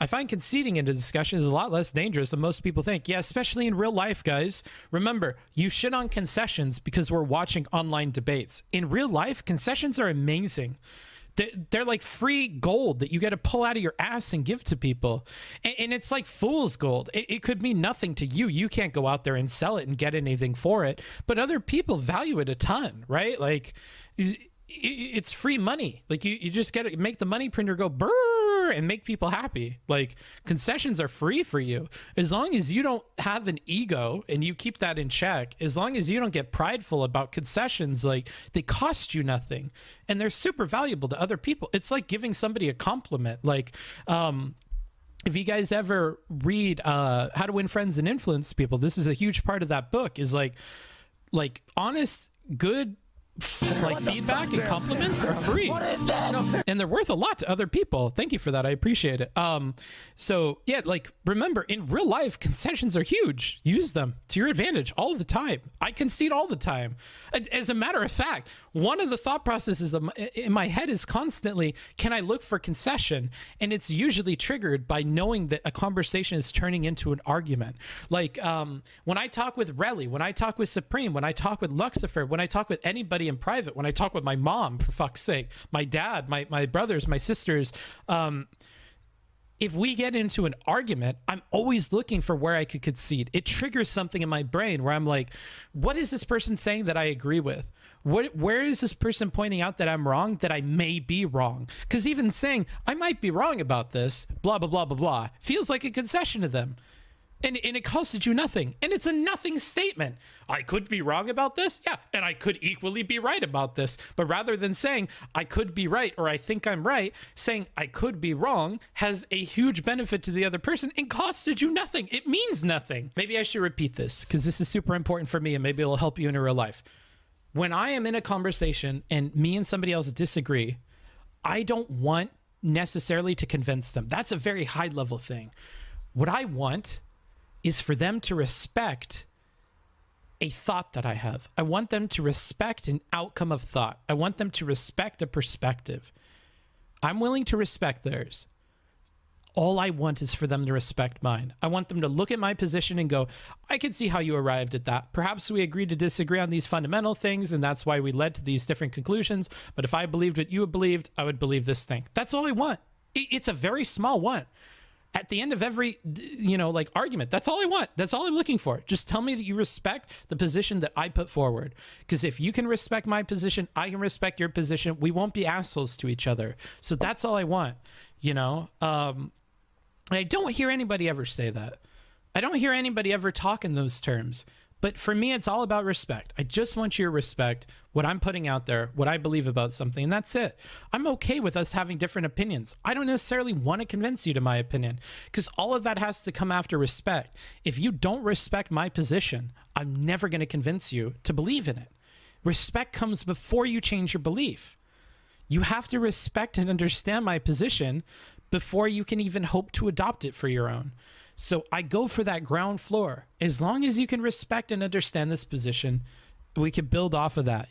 I find conceding in a discussion is a lot less dangerous than most people think. Yeah, especially in real life, guys. Remember, you shit on concessions because we're watching online debates. In real life, concessions are amazing. They're like free gold that you get to pull out of your ass and give to people. And it's like fool's gold. It could mean nothing to you. You can't go out there and sell it and get anything for it. But other people value it a ton, right? Like, it's free money. Like, you just get to make the money printer go brrr and make people happy. Like, concessions are free for you. As long as you don't have an ego and you keep that in check, as long as you don't get prideful about concessions, like, they cost you nothing and they're super valuable to other people. It's like giving somebody a compliment. Like, if you guys ever read How to Win Friends and Influence People, this is a huge part of that book, is like honest, good, like feedback and compliments are free, and they're worth a lot to other people. Thank you for that. I appreciate it. So yeah, like, remember, in real life, concessions are huge. Use them to your advantage all the time. I concede all the time. As a matter of fact, one of the thought processes in my head is constantly, can I look for concession? And it's usually triggered by knowing that a conversation is turning into an argument. Like, when I talk with Relly, when I talk with Supreme, when I talk with Luxifer, when I talk with anybody in private, when I talk with my mom, for fuck's sake, my dad, my brothers, my sisters, if we get into an argument, I'm always looking for where I could concede. It triggers something in my brain where I'm like, what is this person saying that I agree with? Where is this person pointing out that I'm wrong, that I may be wrong? Because even saying, I might be wrong about this, blah, blah, blah, blah, blah, feels like a concession to them. And it costed you nothing. And it's a nothing statement. I could be wrong about this. Yeah. And I could equally be right about this. But rather than saying I could be right or I think I'm right, saying I could be wrong has a huge benefit to the other person and costed you nothing. It means nothing. Maybe I should repeat this because this is super important for me and maybe it'll help you in real life. When I am in a conversation and me and somebody else disagree, I don't want necessarily to convince them. That's a very high level thing. What I want is for them to respect a thought that I have. I want them to respect an outcome of thought. I want them to respect a perspective. I'm willing to respect theirs. All I want is for them to respect mine. I want them to look at my position and go, I can see how you arrived at that. Perhaps we agreed to disagree on these fundamental things, and that's why we led to these different conclusions. But if I believed what you believed, I would believe this thing. That's all I want. It's a very small one. At the end of every, like, argument, that's all I want. That's all I'm looking for. Just tell me that you respect the position that I put forward. Because if you can respect my position, I can respect your position. We won't be assholes to each other. So that's all I want, I don't hear anybody ever say that. I don't hear anybody ever talk in those terms. But for me, it's all about respect. I just want you to respect what I'm putting out there, what I believe about something, and that's it. I'm okay with us having different opinions. I don't necessarily want to convince you to my opinion because all of that has to come after respect. If you don't respect my position, I'm never going to convince you to believe in it. Respect comes before you change your belief. You have to respect and understand my position before you can even hope to adopt it for your own. So I go for that ground floor. As long as you can respect and understand this position, we can build off of that,